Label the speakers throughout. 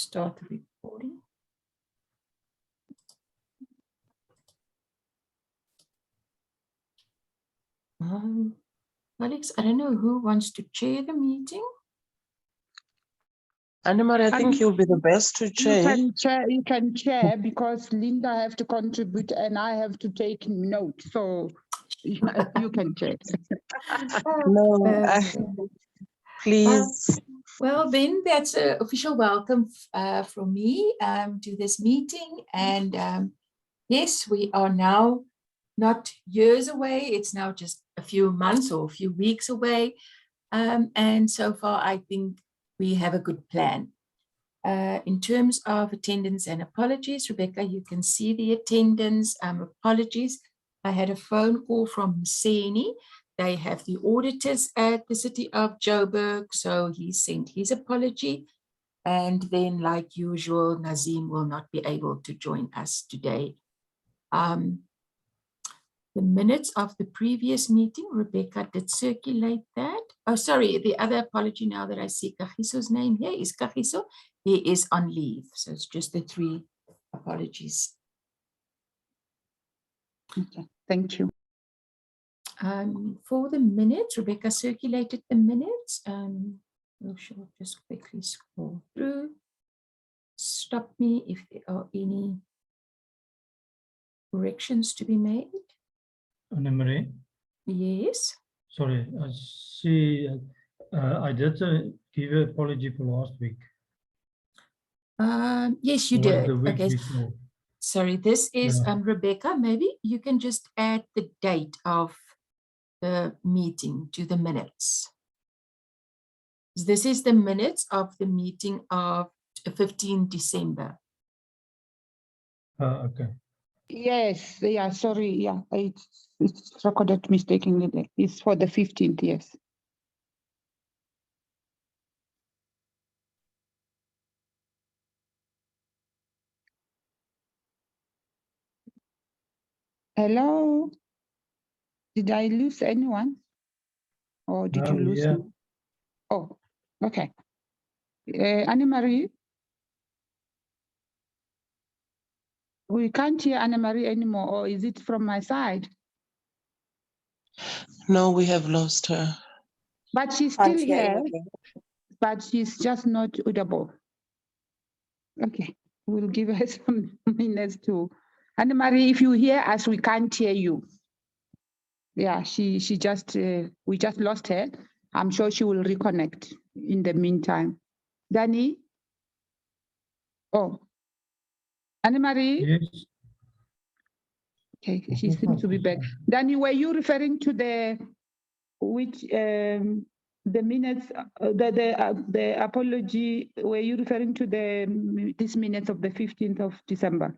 Speaker 1: start the recording. Alex, I don't know who wants to chair the meeting.
Speaker 2: Annemar, I think you'll be the best to chair.
Speaker 3: You can chair because Linda have to contribute and I have to take note. So you can chair.
Speaker 2: No, please.
Speaker 1: Well, then that's an official welcome from me to this meeting. And yes, we are now not years away. It's now just a few months or a few weeks away. And so far, I think we have a good plan. In terms of attendance and apologies, Rebecca, you can see the attendance. Apologies. I had a phone call from Mseni. They have the auditors at the city of Joburg, so he sent his apology. And then, like usual, Nazim will not be able to join us today. The minutes of the previous meeting, Rebecca did circulate that. Oh, sorry, the other apology now that I see Kagiso's name here is Kagiso. He is on leave, so it's just the 3 apologies.
Speaker 3: Okay, thank you.
Speaker 1: For the minutes, Rebecca circulated the minutes. We shall just quickly scroll through. Stop me if there are any corrections to be made.
Speaker 4: Anne-Marie?
Speaker 1: Yes.
Speaker 4: Sorry, I see. I did give an apology for last week.
Speaker 1: Yes, you
Speaker 4: Or
Speaker 1: did.
Speaker 4: the week
Speaker 1: Okay.
Speaker 4: before.
Speaker 1: Sorry, this is
Speaker 4: Yeah.
Speaker 1: Rebecca. Maybe you can just add the date of the meeting to the minutes. This is the minutes of the meeting of 15 December.
Speaker 4: Okay.
Speaker 3: Yes, yeah, sorry, yeah, it's recorded mistakenly there. It's for the 15th, yes. Hello? Did I lose anyone? Or did you lose
Speaker 4: Yeah.
Speaker 3: me? Oh, okay. Anne-Marie? We can't hear Anne-Marie anymore, or is it from my side?
Speaker 2: No, we have lost her.
Speaker 3: But she's still here, but she's just not audible. Okay, we'll give her some minutes to. Anne-Marie, if you hear us, we can't hear you. Yeah, she just, we just lost her. I'm sure she will reconnect in the meantime. Danny? Oh, Anne-Marie?
Speaker 4: Yes.
Speaker 3: Okay, she seems to be back. Danny, were you referring to the minutes, the apology? Were you referring to these minutes of the 15th of December?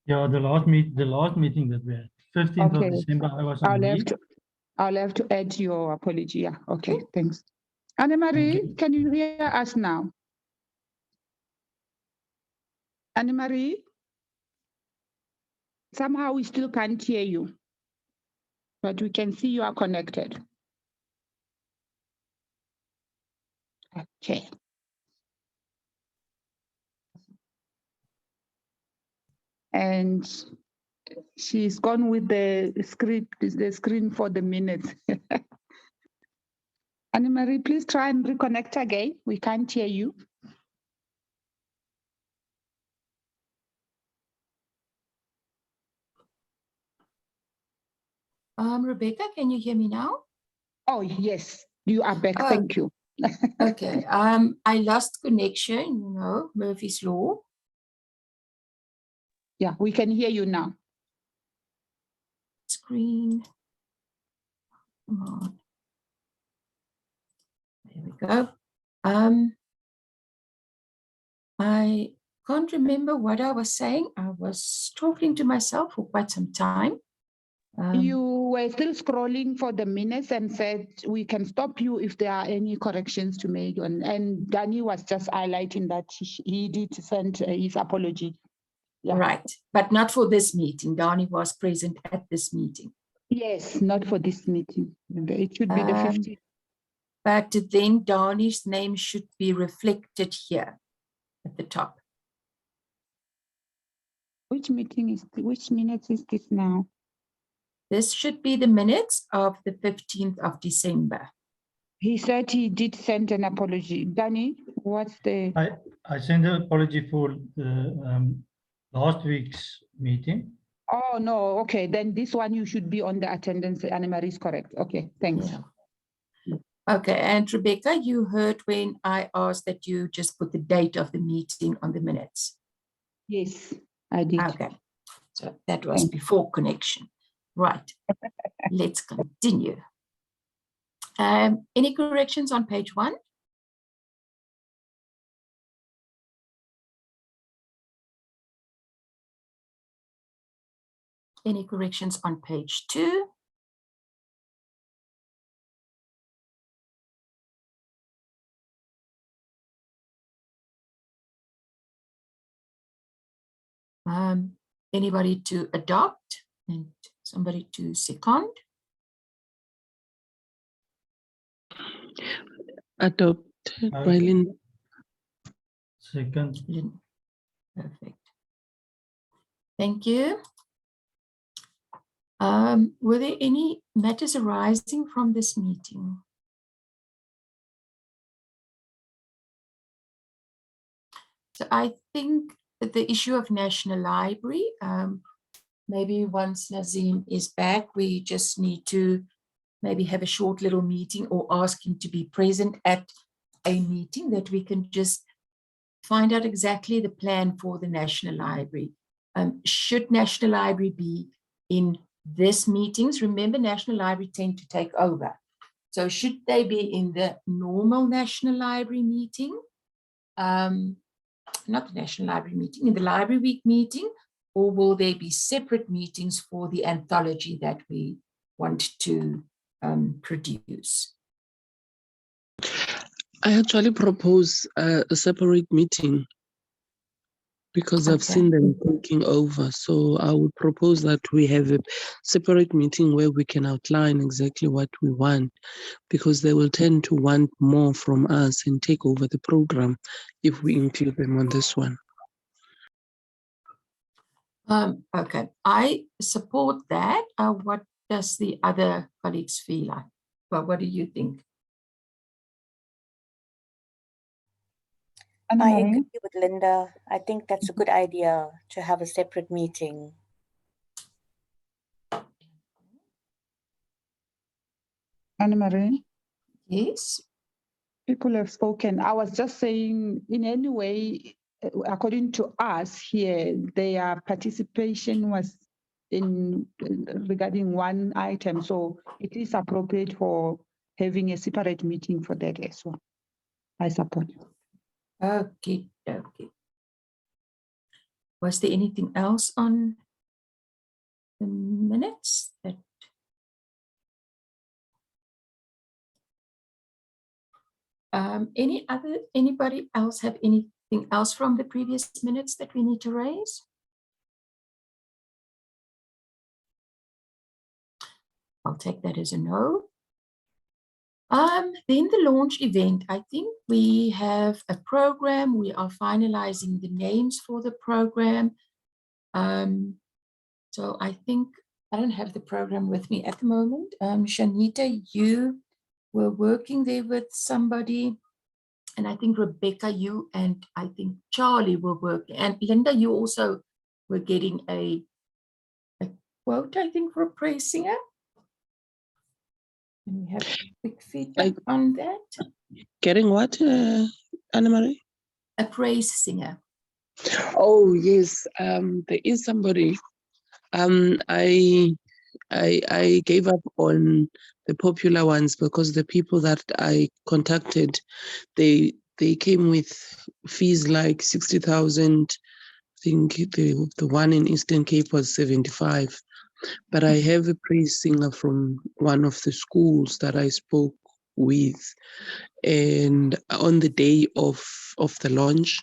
Speaker 4: Yeah, the last meeting that we had, 15th
Speaker 3: Okay.
Speaker 4: of December, I was on leave.
Speaker 3: I'll have to add your apology. Yeah. Okay. Thanks. Anne-Marie, can you hear us now? Anne-Marie? Somehow we still can't hear you, but we can see you are connected. Okay. And she's gone with the script, the screen for the minutes. Anne-Marie, please try and reconnect again. We can't hear you.
Speaker 1: Rebecca, can you hear me now?
Speaker 3: Oh, yes, you are back.
Speaker 1: Oh.
Speaker 3: Thank you.
Speaker 1: Okay. I lost connection, you know, Murphy's Law.
Speaker 3: Yeah, we can hear you now.
Speaker 1: Screen. Come on. There we go. I can't remember what I was saying. I was talking to myself for quite some time.
Speaker 3: You were still scrolling for the minutes and said we can stop you if there are any corrections to make. And Danny was just highlighting that he did send his apology. Yeah.
Speaker 1: Right, but not for this meeting. Danny was present at this meeting.
Speaker 3: Yes, not for this meeting. It should be the 15th.
Speaker 1: But then Danny's name should be reflected here. at the top.
Speaker 3: Which minutes is this now?
Speaker 1: This should be the minutes of the 15th of December.
Speaker 3: He said he did send an apology. Danny, what's the?
Speaker 4: I sent an apology for the last week's meeting.
Speaker 3: Oh, no. Okay. Then this one you should be on the attendance. Anne-Marie is correct. Okay. Thanks.
Speaker 1: Yeah. Okay. And Rebecca, you heard when I asked that you just put the date of the meeting on the minutes.
Speaker 3: Yes, I did.
Speaker 1: Okay. So that was before connection. Right. Let's continue. Any corrections on page 1? Any corrections on page 2? Anybody to adopt and somebody to second?
Speaker 2: Adopted by Linda.
Speaker 4: Second.
Speaker 1: Perfect. Thank you. Were there any matters arising from this meeting? So I think that the issue of National Library, maybe once Nazim is back, we just need to maybe have a short little meeting or ask him to be present at a meeting that we can just find out exactly the plan for the National Library. Should National Library be in this meetings? Remember, National Library tend to take over. So should they be in the normal National Library meeting? Not the National Library meeting, in the Library Week meeting, or will there be separate meetings for the anthology that we want to produce?
Speaker 2: I actually propose a separate meeting because I've seen them taking over. So I would propose that we have a separate meeting where we can outline exactly what we want, because they will tend to want more from us and take over the program if we include them on this one.
Speaker 1: Okay, I support that. What does the other colleagues feel like? Well, what do you think?
Speaker 5: I agree with Linda. I think that's a good idea to have a separate meeting.
Speaker 3: Anne-Marie?
Speaker 1: Yes.
Speaker 3: People have spoken. I was just saying, in any way, according to us here, their participation was in regarding one item. So it is appropriate for having a separate meeting for that as well. I support.
Speaker 1: Okay. Was there anything else on the minutes? Anybody else have anything else from the previous minutes that we need to raise? I'll take that as a no. Then the launch event, I think we have a program. We are finalizing the names for the program. So I think I don't have the program with me at the moment. Shanita, you were working there with somebody. And I think Rebecca, you and I think Charlie were working. And Linda, you also were getting a quote, I think, for a praise singer. And we have quick feedback on that.
Speaker 2: Getting what, Anne-Marie?
Speaker 1: A praise singer.
Speaker 2: Oh, yes. There is somebody. I gave up on the popular ones because the people that I contacted, they came with fees like 60,000. I think the one in Eastern Cape was 75. But I have a praise singer from one of the schools that I spoke with, and on the day of the launch,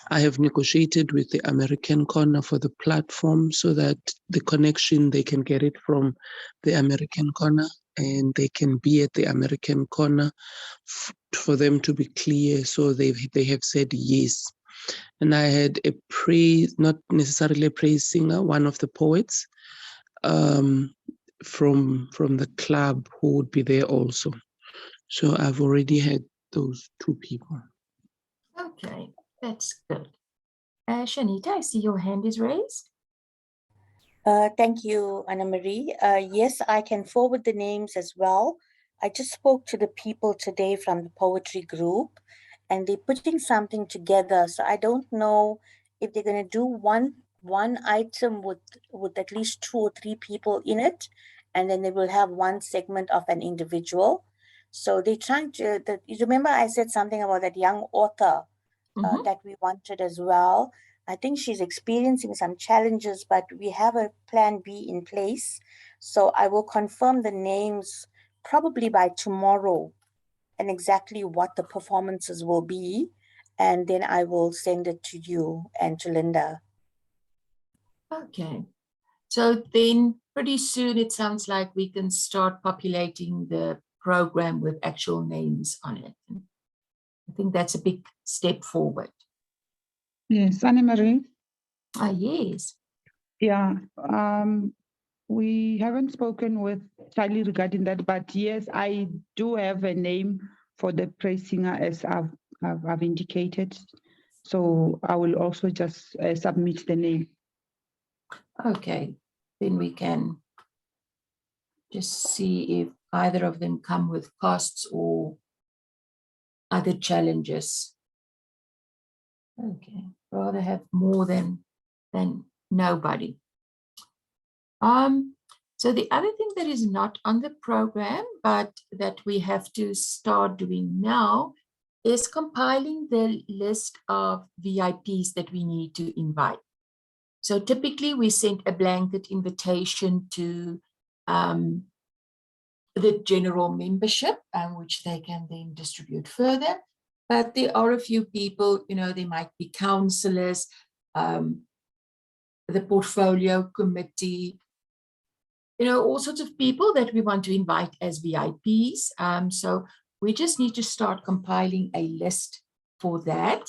Speaker 2: I have negotiated with the American Corner for the platform so that the connection, they can get it from the American Corner and they can be at the American Corner for them to be clear. So they have said yes. and I had a praise, not necessarily a praise singer, one of the poets from the club who would be there also. So I've already had those 2 people.
Speaker 1: Okay, that's good. Shanita, I see your hand is raised.
Speaker 5: Thank you, Anna Marie. Yes, I can forward the names as well. I just spoke to the people today from the poetry group, and they're putting something together. So I don't know if they're going to do one item with at least 2 or 3 people in it, and then they will have one segment of an individual. So they're trying to. You remember I said something about that young author that we wanted as well. I think she's experiencing some challenges, but we have a plan B in place. So I will confirm the names probably by tomorrow and exactly what the performances will be. And then I will send it to you and to Linda.
Speaker 1: Okay. So then pretty soon it sounds like we can start populating the program with actual names on it. I think that's a big step forward.
Speaker 3: Yes, Anne-Marie.
Speaker 1: Yes.
Speaker 3: Yeah, we haven't spoken with Charlie regarding that, but yes, I do have a name for the praise singer as I've indicated. So I will also just submit the name.
Speaker 1: Okay, then we can just see if either of them come with costs or other challenges. Okay, rather have more than nobody. So the other thing that is not on the program, but that we have to start doing now, is compiling the list of VIPs that we need to invite. So typically we send a blanket invitation to the general membership, which they can then distribute further. But there are a few people, there might be councillors, the portfolio committee, all sorts of people that we want to invite as VIPs. So we just need to start compiling a list for that.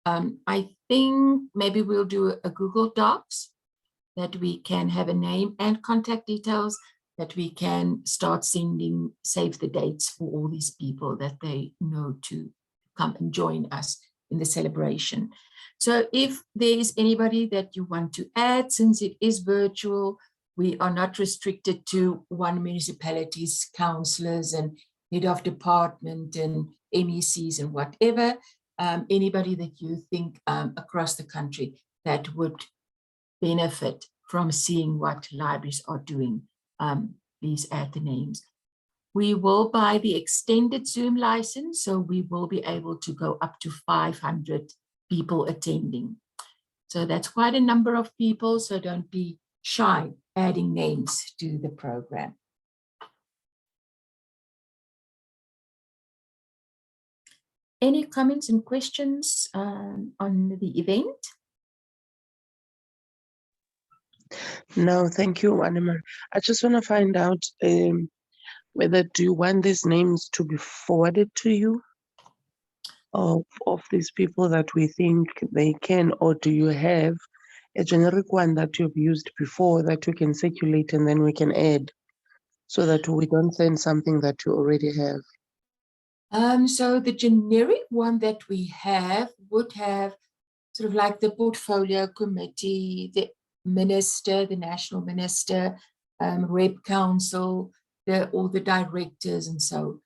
Speaker 1: I think maybe we'll do a Google Docs that we can have a name and contact details that we can start sending save the dates for all these people that they know to come and join us in the celebration. So if there is anybody that you want to add, since it is virtual, we are not restricted to one municipality's councillors and head of department and MECs and whatever. Anybody that you think across the country that would benefit from seeing what libraries are doing, please add the names. We will buy the extended Zoom license, so we will be able to go up to 500 people attending. So that's quite a number of people, so don't be shy adding names to the program. Any comments and questions on the event?
Speaker 2: No, thank you, Anima. I just want to find out whether do you want these names to be forwarded to you of these people that we think they can, or do you have a generic one that you've used before that you can circulate and then we can add so that we don't send something that you already have?
Speaker 1: So the generic one that we have would have sort of like the portfolio committee, the minister, the national minister, rep council, all the directors and so.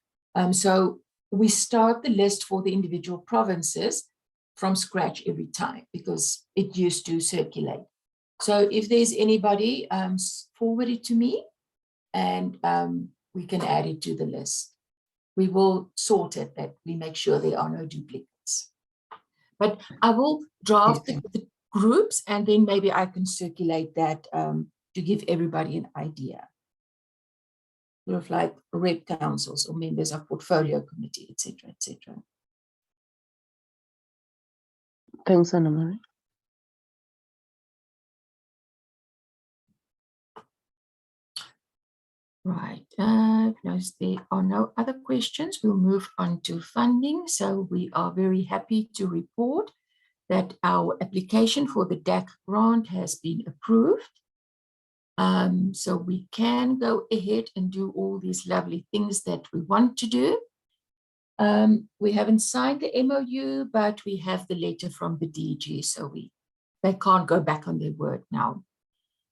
Speaker 1: So we start the list for the individual provinces from scratch every time because it used to circulate. So if there's anybody, forward it to me and we can add it to the list. We will sort it that we make sure there are no duplicates. But I will draft the groups and then maybe I can circulate that to give everybody an idea. Sort of like rep councils or members of portfolio committee, etc., etc.
Speaker 2: Thanks, Anna-Marie.
Speaker 1: Right, now there are no other questions. We'll move on to funding. So we are very happy to report that our application for the DAC grant has been approved. So we can go ahead and do all these lovely things that we want to do. We haven't signed the MOU, but we have the letter from the DG, so they can't go back on their word now.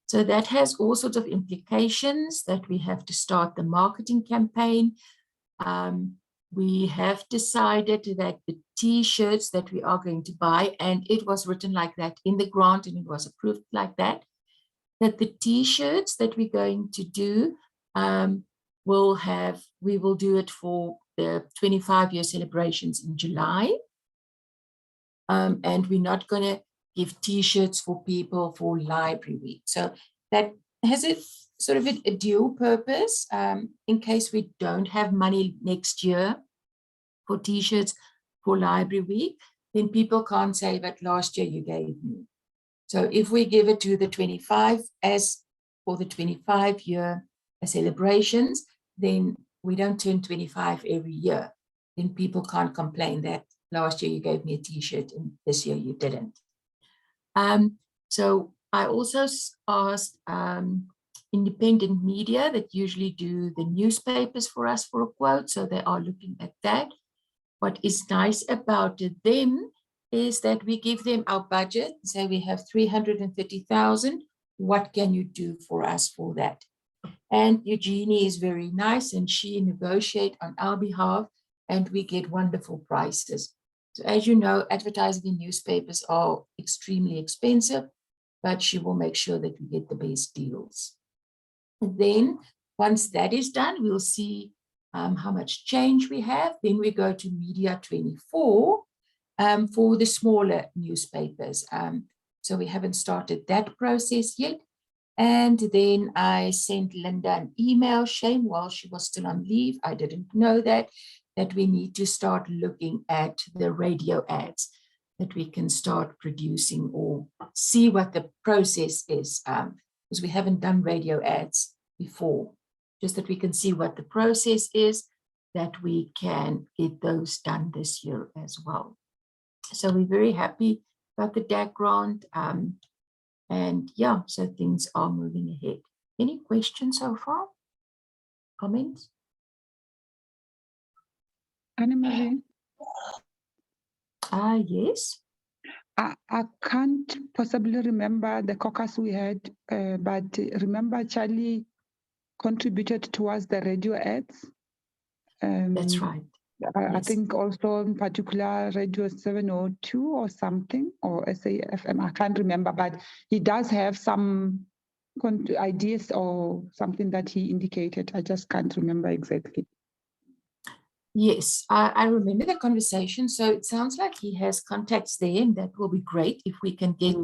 Speaker 1: So that has all sorts of implications that we have to start the marketing campaign. We have decided that the T-shirts that we are going to buy, and it was written like that in the grant and it was approved like that, that the T-shirts that we're going to do, we will do it for the 25-year celebrations in July. And we're not going to give T-shirts for people for Library Week. So that has a sort of a dual purpose. In case we don't have money next year for T-shirts for Library Week, then people can't say, but last year you gave me. So if we give it to the 25 as for the 25-year celebrations, then we don't turn 25 every year. Then people can't complain that last year you gave me a T-shirt and this year you didn't. So I also asked independent media that usually do the newspapers for us for a quote. So they are looking at that. What is nice about them is that we give them our budget. Say we have 330,000. What can you do for us for that? And Eugenie is very nice and she negotiates on our behalf and we get wonderful prices. So as you know, advertising in newspapers are extremely expensive, but she will make sure that we get the best deals. And then once that is done, we'll see how much change we have. Then we go to Media 24 for the smaller newspapers. So we haven't started that process yet. And then I sent Linda an email, shame while she was still on leave. I didn't know that we need to start looking at the radio ads that we can start producing or see what the process is, because we haven't done radio ads before, just that we can see what the process is, that we can get those done this year as well. So we're very happy about the DAC grant. And yeah, so things are moving ahead. Any questions so far? Comments?
Speaker 3: Anne-Marie?
Speaker 1: Yes.
Speaker 3: I can't possibly remember the caucus we had, but remember Charlie contributed towards the radio ads.
Speaker 1: That's right.
Speaker 3: I think also in particular Radio 702 or something, or SAFM, I can't remember, but he does have some ideas or something that he indicated. I just can't remember exactly.
Speaker 1: Yes, I remember the conversation. So it sounds like he has contacts there, and that will be great if we can get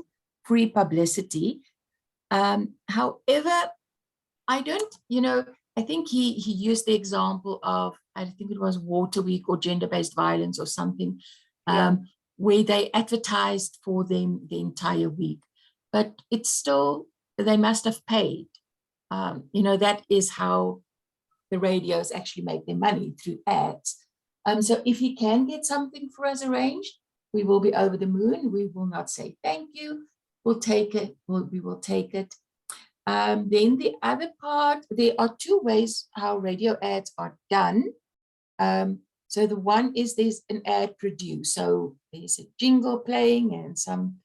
Speaker 1: free publicity. However, I don't, I think he used the example of, I think it was Water Week or gender-based violence or something, where they advertised for them the entire week. But it's still, they must have paid. That is how the radios actually make their money, through ads. So if he can get something for us arranged, we will be over the moon. We will not say thank you. We'll take it. We will take it. Then the other part, there are two ways how radio ads are done. So the one is there's an ad produced. So there's a jingle playing and some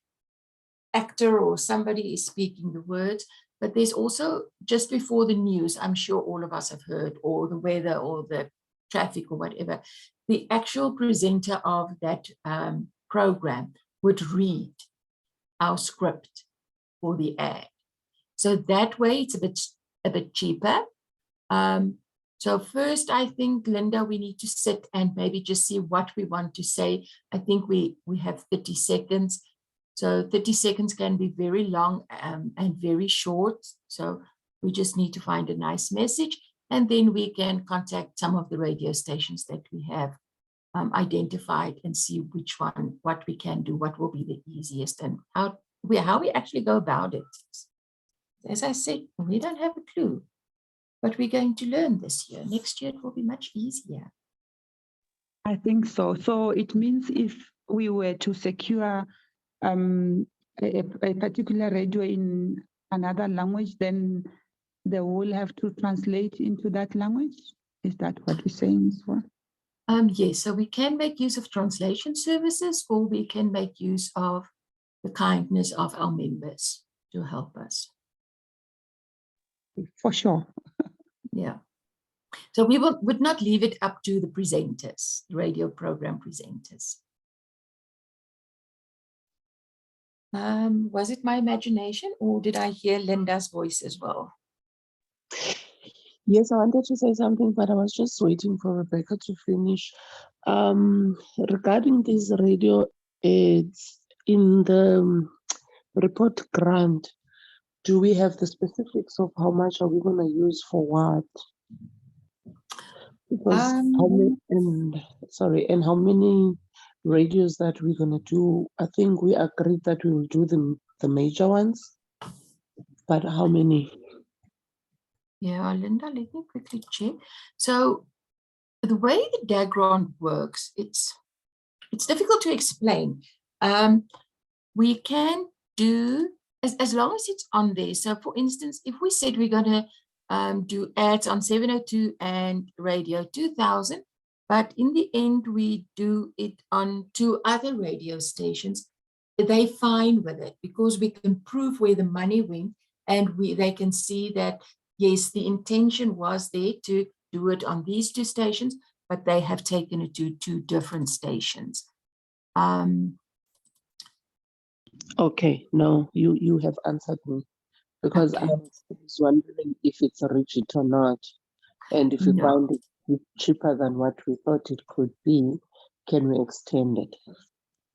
Speaker 1: actor or somebody is speaking the words. But there's also, just before the news, I'm sure all of us have heard, or the weather or the traffic or whatever, the actual presenter of that program would read our script for the ad. So that way it's a bit cheaper. So first, I think, Linda, we need to sit and maybe just see what we want to say. I think we have 30 seconds. So 30 seconds can be very long and very short. So we just need to find a nice message. And then we can contact some of the radio stations that we have identified and see which one, what we can do, what will be the easiest, and how we actually go about it. As I said, we don't have a clue, but we're going to learn this year. Next year, it will be much easier.
Speaker 3: I think so. So it means if we were to secure a particular radio in another language, then they will have to translate into that language? Is that what you're saying as well?
Speaker 1: Yes, so we can make use of translation services, or we can make use of the kindness of our members to help us.
Speaker 3: For sure.
Speaker 1: Yeah. So we would not leave it up to the presenters, the radio program presenters. Was it my imagination, or did I hear Linda's voice as well?
Speaker 2: Yes, I wanted to say something, but I was just waiting for Rebecca to finish. Regarding these radio ads in the report grant, do we have the specifics of how much are we going to use for what? Because how many, and how many radios that we're going to do? I think we agreed that we will do the major ones, but how many?
Speaker 1: Yeah, Linda, let me quickly check. So the way the DAG grant works, it's difficult to explain. We can do, as long as it's on there. So for instance, if we said we're going to do ads on 702 and radio 2000, but in the end we do it on 2 other radio stations, they're fine with it because we can prove where the money went, and they can see that, yes, the intention was there to do it on these 2 stations, but they have taken it to 2 different stations.
Speaker 2: Okay, no, you have answered me, because
Speaker 1: Okay.
Speaker 2: I was wondering if it's rigid or not, and if we
Speaker 1: No.
Speaker 2: find it cheaper than what we thought it could be, can we extend it?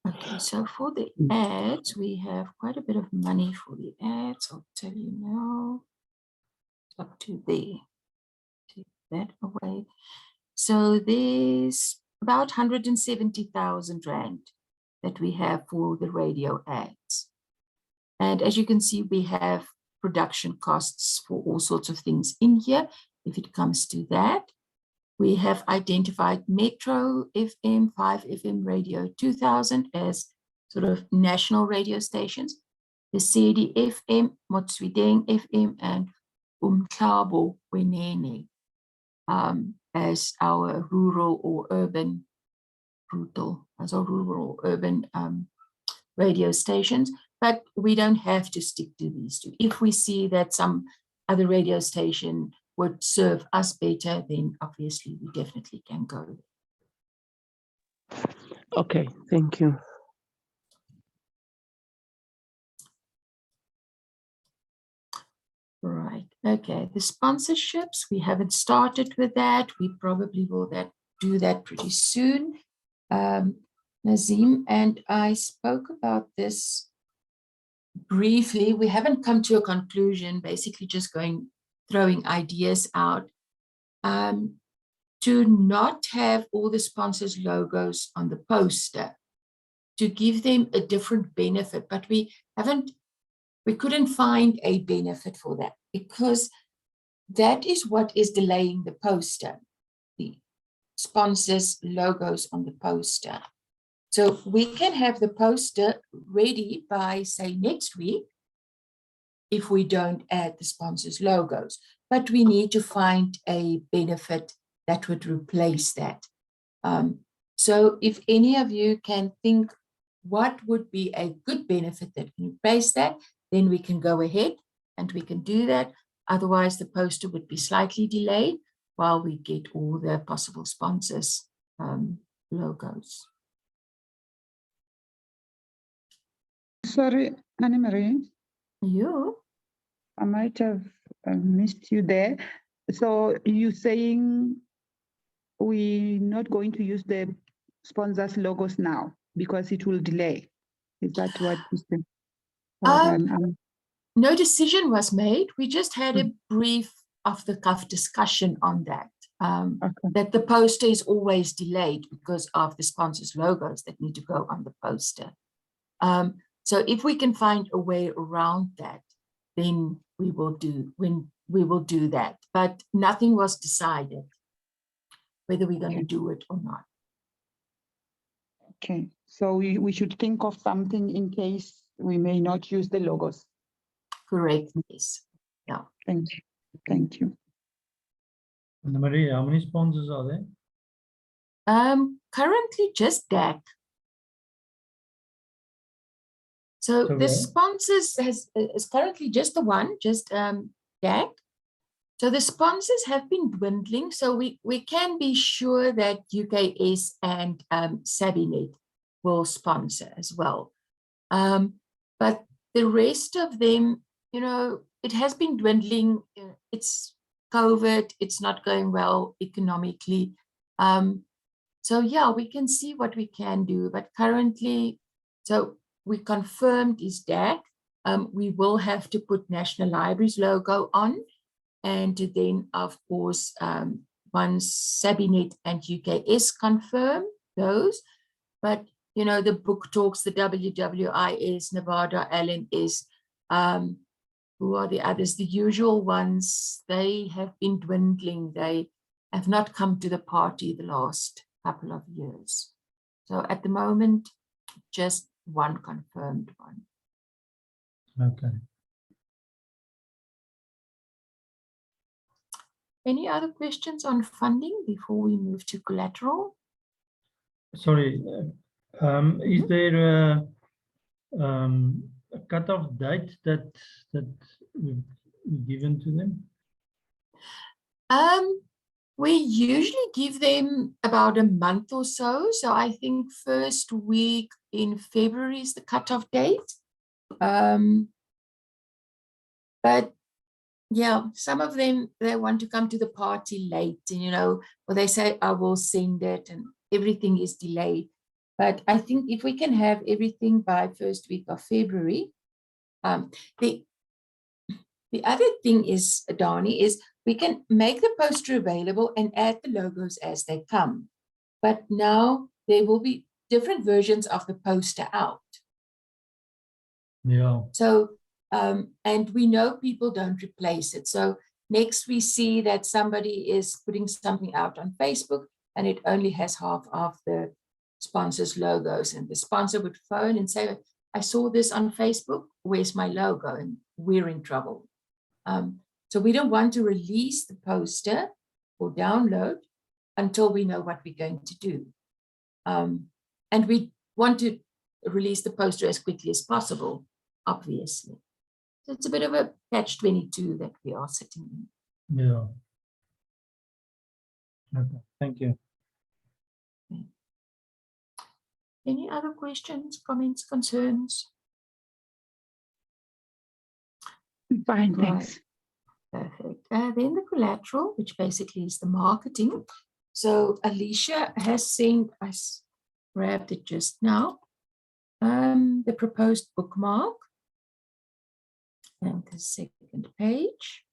Speaker 1: Okay, so for the ads, we have quite a bit of money for the ads. I'll tell you now. Up to there. Take that away. So there's about 170,000 Rand that we have for the radio ads. And as you can see, we have production costs for all sorts of things in here. If it comes to that, we have identified Metro FM, 5 FM Radio 2000 as sort of national radio stations, the CD FM, Motswedeng FM, and Umhlabo Wenene as our rural or urban radio stations. But we don't have to stick to these 2. If we see that some other radio station would serve us better, then obviously we definitely can go.
Speaker 2: Okay, thank you.
Speaker 1: Right, okay, the sponsorships, we haven't started with that. We probably will do that pretty soon. Nazim and I spoke about this briefly. We haven't come to a conclusion, basically just throwing ideas out. To not have all the sponsors' logos on the poster, to give them a different benefit, but we couldn't find a benefit for that, because that is what is delaying the poster, the sponsors' logos on the poster. So we can have the poster ready by, say, next week if we don't add the sponsors' logos, but we need to find a benefit that would replace that. So if any of you can think what would be a good benefit that can replace that, then we can go ahead and we can do that. Otherwise, the poster would be slightly delayed while we get all the possible sponsors' logos.
Speaker 3: Sorry, Anne-Marie.
Speaker 1: You?
Speaker 3: I might have missed you there. So you're saying we're not going to use the sponsors' logos now because it will delay. Is that what you said?
Speaker 1: No decision was made. We just had a brief off-the-cuff discussion on that. That the poster is always delayed because of the sponsors' logos that need to go on the poster. So if we can find a way around that, then we will do that. But nothing was decided whether we're going to do it or not.
Speaker 3: Okay, so we should think of something in case we may not use the logos.
Speaker 1: Correct, yes. Yeah.
Speaker 3: Thank you. Thank you.
Speaker 4: Marie, how many sponsors are there?
Speaker 1: Currently just DAC. So
Speaker 4: So
Speaker 1: the
Speaker 4: what?
Speaker 1: sponsors is currently just the one, just DAC. So the sponsors have been dwindling. So we can be sure that UKS and Sabinet will sponsor as well. But the rest of them, you know, it has been dwindling. It's COVID, it's not going well economically. So yeah, we can see what we can do, but currently, so we confirmed is DAC. We will have to put National Libraries logo on, and then of course, once Sabinet and UKS confirm those, but you know, the book talks, the WWIS, Nevada, LNS, who are the others? The usual ones, they have been dwindling. They have not come to the party the last couple of years. So at the moment, just one confirmed one.
Speaker 4: Okay.
Speaker 1: Any other questions on funding before we move to collateral?
Speaker 4: Sorry, is there a cutoff date that we've given to them?
Speaker 1: We usually give them about a month or so. So I think first week in February is the cutoff date. But yeah, some of them, they want to come to the party late, and you know, or they say, I will send it, and everything is delayed. But I think if we can have everything by first week of February, the other thing is, Dani, is we can make the poster available and add the logos as they come. But now there will be different versions of the poster out.
Speaker 4: Yeah.
Speaker 1: So, and we know people don't replace it. So next we see that somebody is putting something out on Facebook and it only has half of the sponsor's logos, and the sponsor would phone and say, I saw this on Facebook, where's my logo? And we're in trouble. So we don't want to release the poster or download until we know what we're going to do. And we want to release the poster as quickly as possible, obviously. So it's a bit of a catch-22 that we are sitting in.
Speaker 4: Yeah. Okay, thank you.
Speaker 1: Okay. Any other questions, comments, concerns?
Speaker 3: Fine, thanks.
Speaker 1: Perfect. Then the collateral, which basically is the marketing. So Alicia has sent us, grabbed it just now, the proposed bookmark. And the second page.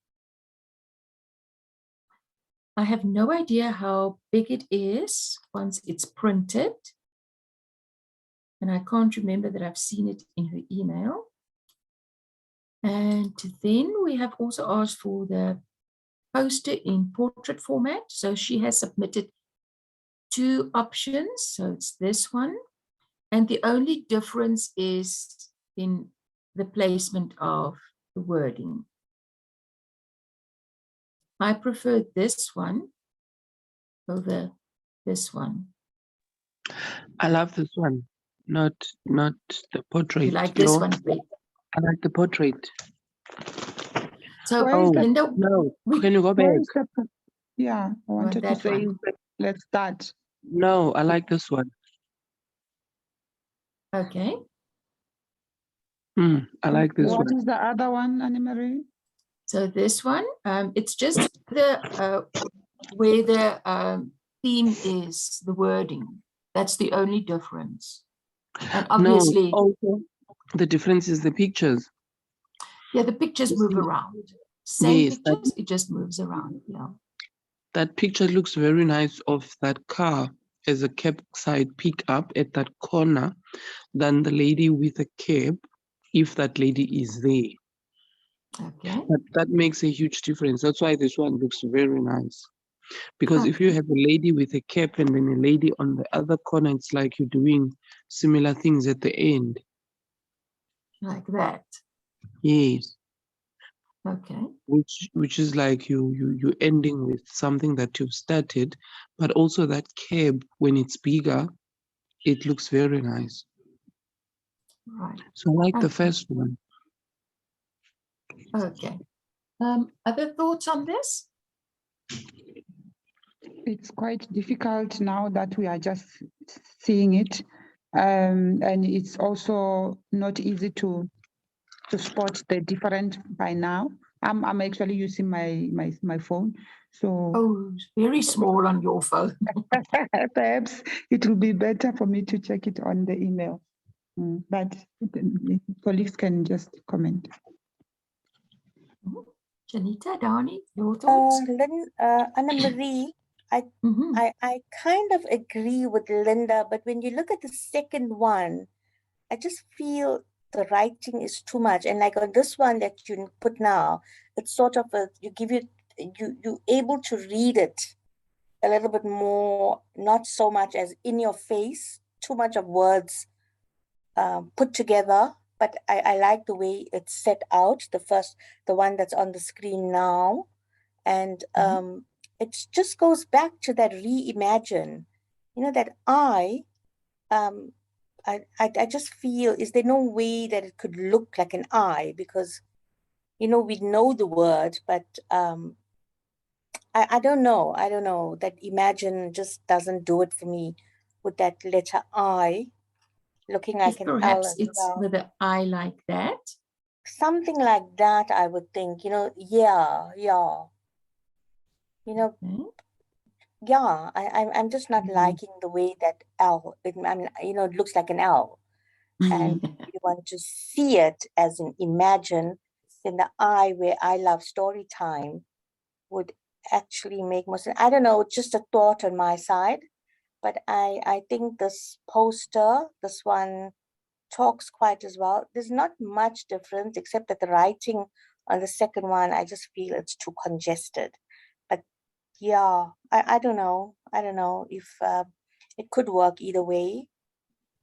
Speaker 1: I have no idea how big it is once it's printed. And I can't remember that I've seen it in her email. And then we have also asked for the poster in portrait format. So she has submitted 2 options. So it's this one. And the only difference is in the placement of the wording. I prefer this one over this one.
Speaker 2: I love this one, not the portrait.
Speaker 1: You like this
Speaker 2: No,
Speaker 1: one, Brett?
Speaker 2: I like the portrait.
Speaker 1: So,
Speaker 3: Where is the-
Speaker 1: Linda,
Speaker 2: No,
Speaker 1: we-
Speaker 2: can you go back?
Speaker 3: Where is the, yeah, I wanted to
Speaker 1: that
Speaker 3: say,
Speaker 1: one?
Speaker 3: let's start.
Speaker 2: No, I like this one.
Speaker 1: okay.
Speaker 2: I like this
Speaker 3: What
Speaker 2: one.
Speaker 3: is the other one, Anne-Marie?
Speaker 1: So this one, it's just the where the theme is, the wording. That's the only difference. And obviously,
Speaker 2: No, also the difference is the pictures.
Speaker 1: yeah, the pictures move around. Same
Speaker 2: Yes,
Speaker 1: pictures, it just moves around. Yeah.
Speaker 2: that picture looks very nice of that car as a cab side pickup at that corner than the lady with a cab, if that lady is there.
Speaker 1: Okay.
Speaker 2: That makes a huge difference. That's why this one looks very nice. Because if you have a lady with a cap and then a lady on the other corner, it's like you're doing similar things at the end.
Speaker 1: Like that.
Speaker 2: Yes.
Speaker 1: Okay.
Speaker 2: Which is like you ending with something that you've started, but also that cap, when it's bigger, it looks very nice.
Speaker 1: Right.
Speaker 2: So I like the
Speaker 1: Okay.
Speaker 2: first one.
Speaker 1: Okay. Other thoughts on this?
Speaker 3: It's quite difficult now that we are just seeing it. And it's also not easy to spot the difference by now. I'm actually using my phone. So
Speaker 1: Oh, it's very small on your phone.
Speaker 3: perhaps it will be better for me to check it on the email. But colleagues can just comment.
Speaker 1: Janita, Dani, your thoughts?
Speaker 5: Anna Marie,
Speaker 1: Mhm.
Speaker 5: I kind of agree with Linda, but when you look at the second one, I just feel the writing is too much. And like on this one that you put now, it's sort of you able to read it a little bit more, not so much as in your face, too much of words put together. But I like the way it's set out, the one that's on the screen now. And it just goes back to that reimagine, that I just feel, is there no way that it could look like an eye? Because, we know the word, but I don't know. I don't know. That imagine just doesn't do it for me with that letter I looking like
Speaker 1: If
Speaker 5: an L
Speaker 1: perhaps
Speaker 5: as
Speaker 1: it's
Speaker 5: well.
Speaker 1: with an eye like that.
Speaker 5: Something like that, I would think, yeah.
Speaker 1: Okay.
Speaker 5: Yeah, I'm just not liking the way that L, it looks like an L. And if you want to see it as an imagine, then the I, where I love story time, would actually make more sense. I don't know, just a thought on my side, but I think this poster, this one talks quite as well. There's not much difference except that the writing on the second one, I just feel it's too congested. But yeah, I don't know. I don't know if it could work either way.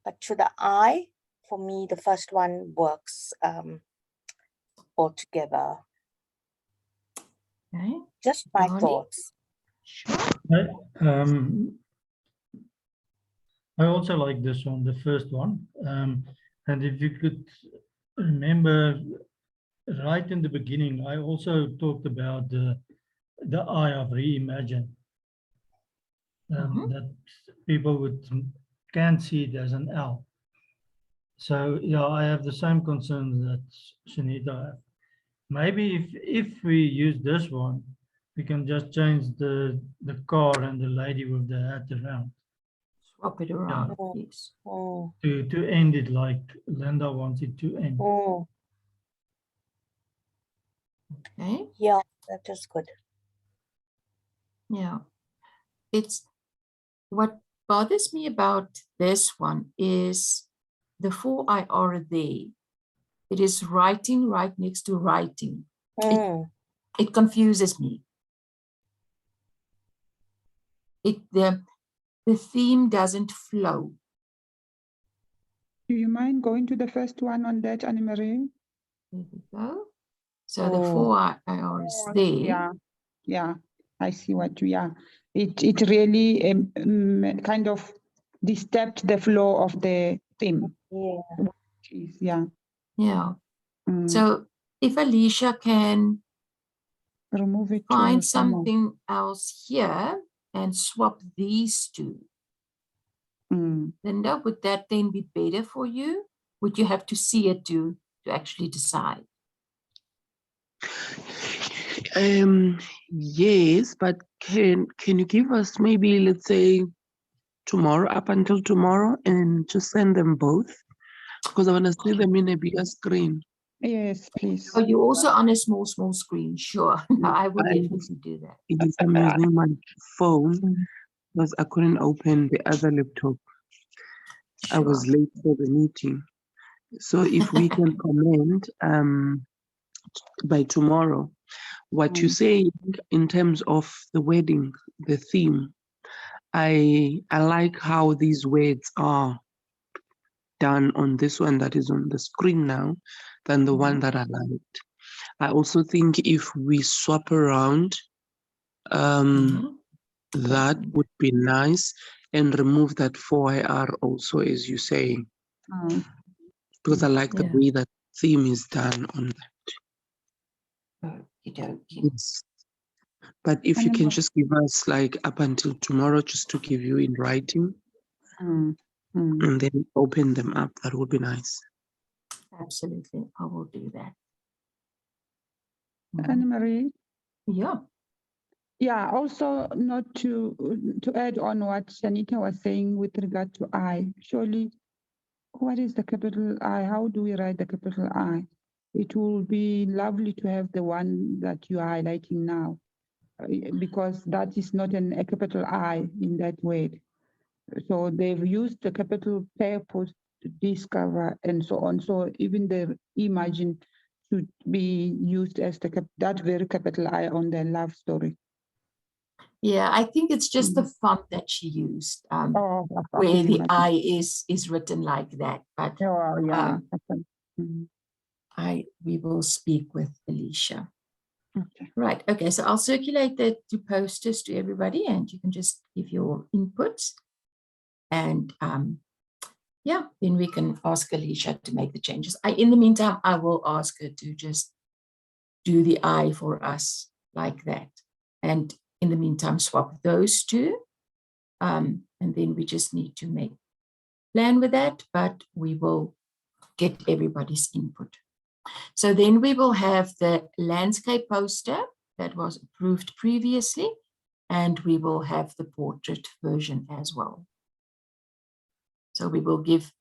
Speaker 5: But to the eye, for me, the first one works altogether.
Speaker 1: Okay.
Speaker 5: Just my
Speaker 1: Dani?
Speaker 5: thoughts.
Speaker 1: Sure.
Speaker 4: I also like this one, the first one. And if you could remember right in the beginning, I also talked about the eye of reimagine. That people can't see it as an L. So yeah, I have the same concerns that Shanita have. Maybe if we use this one, we can just change the car and the lady with the hat around.
Speaker 1: Swap it around. Yes.
Speaker 4: To end it like Linda wants it to end.
Speaker 1: Okay.
Speaker 5: Yeah, that is good.
Speaker 1: Yeah. It's what bothers me about this one is the 4IR there. It is writing right next to writing. It confuses me. The theme doesn't flow.
Speaker 3: Do you mind going to the first one on that, Anne Marie?
Speaker 1: There we go. So the 4IR is there.
Speaker 3: Yeah, I see what you are. It really kind of disturbed the flow of the theme. Yeah.
Speaker 1: Yeah. So if Alicia can
Speaker 3: remove it,
Speaker 1: find something else here and swap these two. Linda, would that then be better for you? Would you have to see it to actually decide?
Speaker 2: Yes, but can you give us maybe, let's say, tomorrow, up until tomorrow, and just send them both? Because I want to see them in a bigger screen.
Speaker 3: Yes, please.
Speaker 1: Oh, you're also on a small screen. Sure. I will definitely do that.
Speaker 2: Because I'm using my phone because I couldn't open the other laptop. I was late for the meeting. So if we can comment by tomorrow, What you say in terms of the wedding, the theme, I like how these words are done on this one that is on the screen now than the one that I liked. I also think if we swap around, that would be nice, and remove that 4IR also, as you say, because I like the
Speaker 1: Yeah.
Speaker 2: way that theme is done on that.
Speaker 1: Okey-dokey.
Speaker 2: Yes. But if you can just give us like up until tomorrow, just to give you in writing, and then open them up, that would be nice.
Speaker 1: Absolutely, I will do that.
Speaker 3: Anne-Marie?
Speaker 1: Yeah.
Speaker 3: Yeah, also not to add on what Shanita was saying with regard to I. Surely, what is the capital I? How do we write the capital I? It will be lovely to have the one that you are highlighting now, because that is not a capital I in that word. So they've used the capital purpose to discover and so on. So even the imagine should be used as that very capital I on the love story.
Speaker 1: Yeah, I think it's just the font that she used, where the I is written like that. But we will speak with Alicia.
Speaker 3: Okay.
Speaker 1: Right. Okay. So I'll circulate that to posters to everybody, and you can just give your inputs. And yeah, then we can ask Alicia to make the changes. In the meantime, I will ask her to just do the I for us like that. And in the meantime, swap those two. And then we just need to make plan with that, but we will get everybody's input. So then we will have the landscape poster that was approved previously, and we will have the portrait version as well. So we will give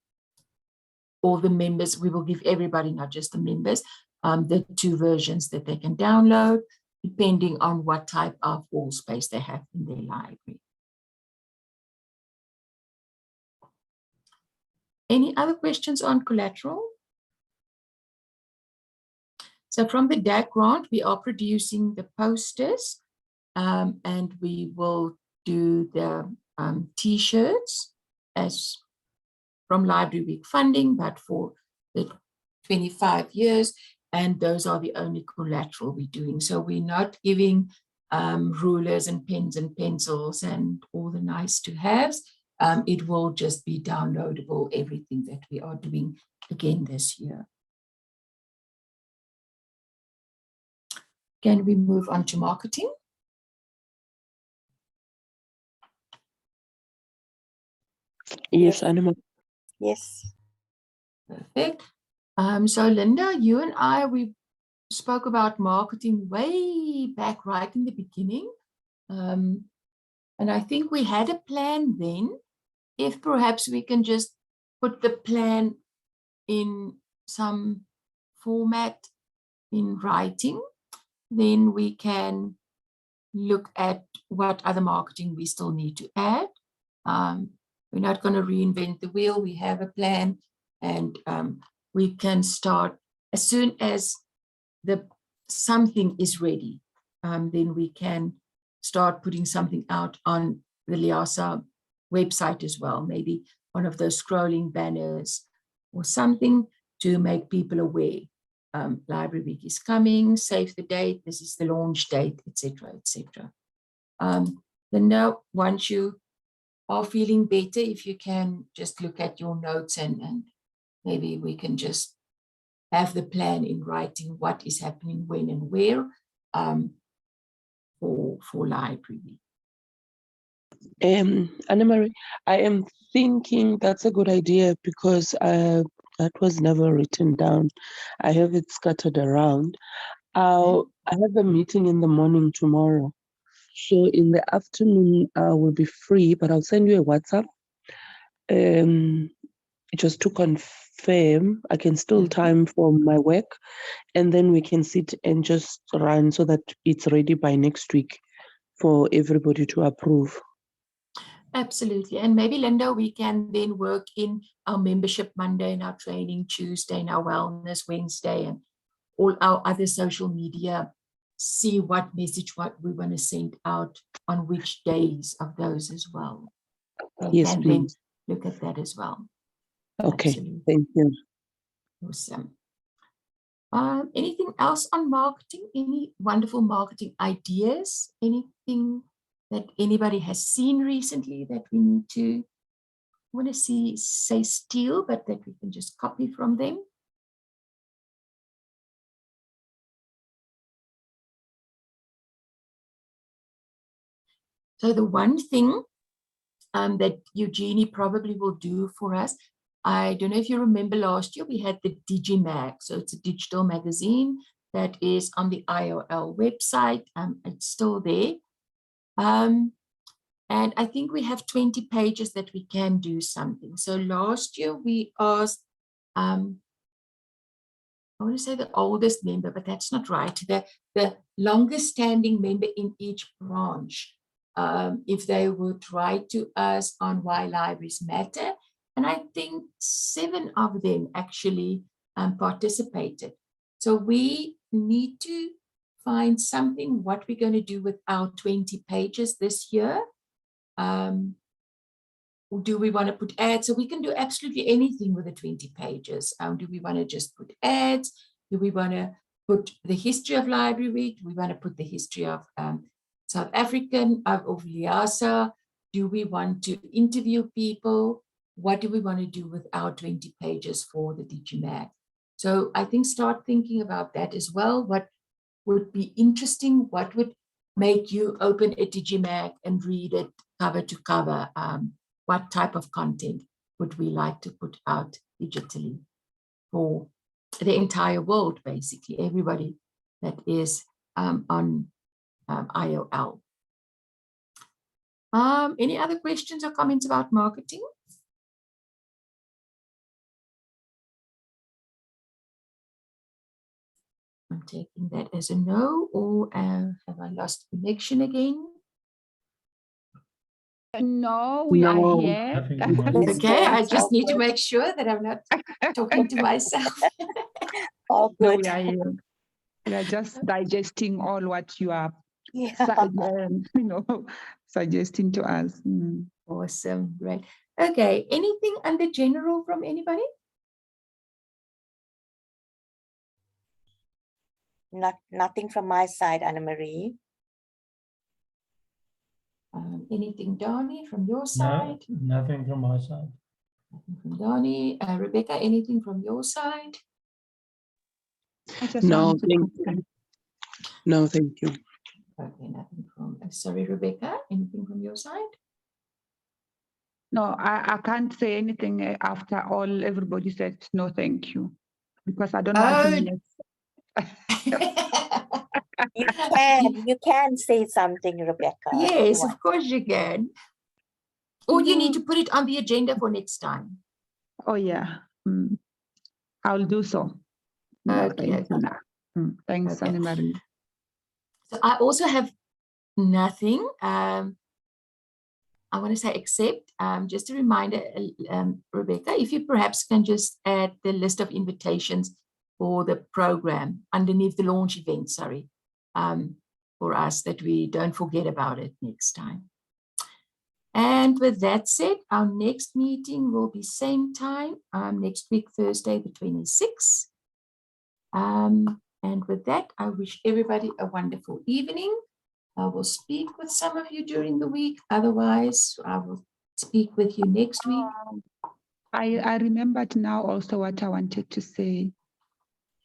Speaker 1: all the members, we will give everybody, not just the members, the two versions that they can download, depending on what type of wall space they have in their library. Any other questions on collateral? So from the DAC grant, we are producing the posters, and we will do the T-shirts as from Library Week funding, but for the 25 years, and those are the only collateral we're doing. So we're not giving rulers and pens and pencils and all the nice to haves. It will just be downloadable, everything that we are doing again this year. Can we move on to marketing?
Speaker 2: Yes, Anima.
Speaker 5: Yes.
Speaker 1: Perfect. So Linda, you and I, we spoke about marketing way back right in the beginning. And I think we had a plan then. If perhaps we can just put the plan in some format in writing, then we can look at what other marketing we still need to add. We're not going to reinvent the wheel. We have a plan, and we can start as soon as something is ready. Then we can start putting something out on the LIASA website as well. Maybe one of those scrolling banners or something to make people aware. Library Week is coming, save the date, this is the launch date, etc., etc. Then now, once you are feeling better, if you can just look at your notes and maybe we can just have the plan in writing, what is happening when and where for Library Week.
Speaker 2: Anna-Marie, I am thinking that's a good idea because that was never written down. I have it scattered around. I have a meeting in the morning tomorrow. So in the afternoon, I will be free, but I'll send you a WhatsApp just to confirm I can still time for my work, and then we can sit and just run so that it's ready by next week for everybody to approve.
Speaker 1: Absolutely. And maybe, Linda, we can then work in our membership Monday and our training Tuesday and our wellness Wednesday and all our other social media see what message what we want to send out on which days of those as well. We
Speaker 2: Yes,
Speaker 1: can then
Speaker 2: please.
Speaker 1: look at that as well.
Speaker 2: Okay,
Speaker 1: Absolutely.
Speaker 2: thank you.
Speaker 1: Awesome. Anything else on marketing? Any wonderful marketing ideas? Anything that anybody has seen recently that we need to, want to say steal, but that we can just copy from them? So the one thing that Eugenie probably will do for us, I don't know if you remember last year, we had the DigiMag. So it's a digital magazine that is on the IOL website. It's still there. And I think we have 20 pages that we can do something. So last year we asked, I want to say the oldest member, but that's not right. The longest standing member in each branch, if they would write to us on why libraries matter. And I think 7 of them actually participated. So we need to find something, what we're going to do with our 20 pages this year. Do we want to put ads? So we can do absolutely anything with the 20 pages. Do we want to just put ads? Do we want to put the history of Library Week? Do we want to put the history of South African, of Liasa? Do we want to interview people? What do we want to do with our 20 pages for the DigiMag? So I think start thinking about that as well. What would be interesting? What would make you open a DigiMag and read it cover to cover? What type of content would we like to put out digitally for the entire world, basically, everybody that is on IOL. Any other questions or comments about marketing? I'm taking that as a no, or have I lost connection again?
Speaker 3: No, we are
Speaker 2: No.
Speaker 3: here.
Speaker 4: Nothing from my
Speaker 5: Yes,
Speaker 4: side.
Speaker 1: Okay, I
Speaker 5: thanks,
Speaker 1: just
Speaker 5: all
Speaker 1: need to
Speaker 5: good.
Speaker 1: make sure that I'm not talking to myself.
Speaker 5: All
Speaker 3: No,
Speaker 5: good.
Speaker 3: we are here. We are just digesting all what you are,
Speaker 5: Yeah.
Speaker 3: suggesting to us. Mm.
Speaker 1: Awesome, great. Okay, anything under general from anybody?
Speaker 5: Nothing from my side, Anna Marie.
Speaker 1: Anything, Donnie, from your
Speaker 4: No,
Speaker 1: side?
Speaker 4: nothing from my side.
Speaker 1: Nothing from Donnie. Rebecca, anything from your side?
Speaker 3: I just
Speaker 2: No,
Speaker 3: want to
Speaker 2: thank you. No, thank you.
Speaker 1: Okay, nothing from, sorry, Rebecca, anything from your side?
Speaker 3: No, I can't say anything after all. Everybody said no, thank you, because I don't want to miss.
Speaker 5: You can say something, Rebecca. if you
Speaker 1: Yes,
Speaker 5: want.
Speaker 1: of course you can. Or you need to put it on the agenda for next time.
Speaker 3: Oh yeah, I'll do so. No,
Speaker 1: Okay,
Speaker 3: thanks,
Speaker 1: okay.
Speaker 3: Anna. Thanks,
Speaker 1: Okay.
Speaker 3: Anna Marie.
Speaker 1: So I also have nothing. I want to say except just a reminder, Rebecca, if you perhaps can just add the list of invitations for the program underneath the launch event, sorry, for us, that we don't forget about it next time. And with that said, our next meeting will be same time next week, Thursday, the 26th. And with that, I wish everybody a wonderful evening. I will speak with some of you during the week. Otherwise, I will speak with you next week.
Speaker 3: I remembered now also what I wanted to say.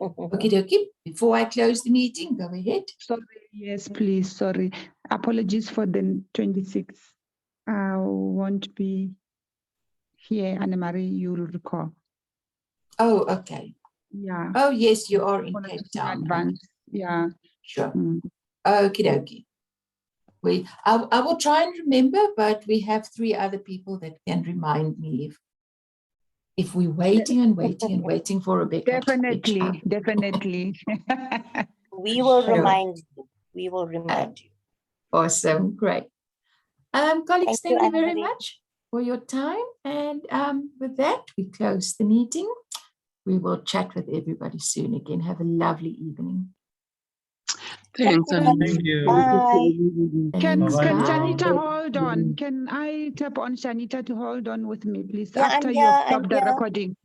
Speaker 1: Okie dokie. Before I close the meeting, go ahead.
Speaker 3: Sorry, yes, please. Sorry. Apologies for the 26th. I won't be here, Anna Marie, you'll recall.
Speaker 1: Oh, okay.
Speaker 3: Yeah.
Speaker 1: Oh, yes, you are in
Speaker 3: Apologies
Speaker 1: Cape Town.
Speaker 3: advance. Yeah.
Speaker 1: Sure.
Speaker 3: Mm.
Speaker 1: Okie dokie. I will try and remember, but we have 3 other people that can remind me if we're waiting and waiting and waiting for Rebecca.
Speaker 3: Definitely, definitely.
Speaker 5: We will
Speaker 1: Sure.
Speaker 5: remind you. We will remind you.
Speaker 1: Awesome, great. Colleagues,
Speaker 5: Thank you,
Speaker 1: thank you very
Speaker 5: Anne-Marie.
Speaker 1: much for your time. And with that, we close the meeting. We will chat with everybody soon again. Have a lovely evening.
Speaker 2: Thanks,
Speaker 5: you.
Speaker 2: Anna.
Speaker 4: Thank you.
Speaker 5: Bye.
Speaker 3: Can
Speaker 4: Bye-bye.
Speaker 3: Shanita hold on? Can I tap on Shanita to hold on with me, please?
Speaker 5: Yeah, I'm
Speaker 3: After you
Speaker 5: here.
Speaker 3: have
Speaker 5: I'm
Speaker 3: stopped the
Speaker 5: here.
Speaker 3: recording.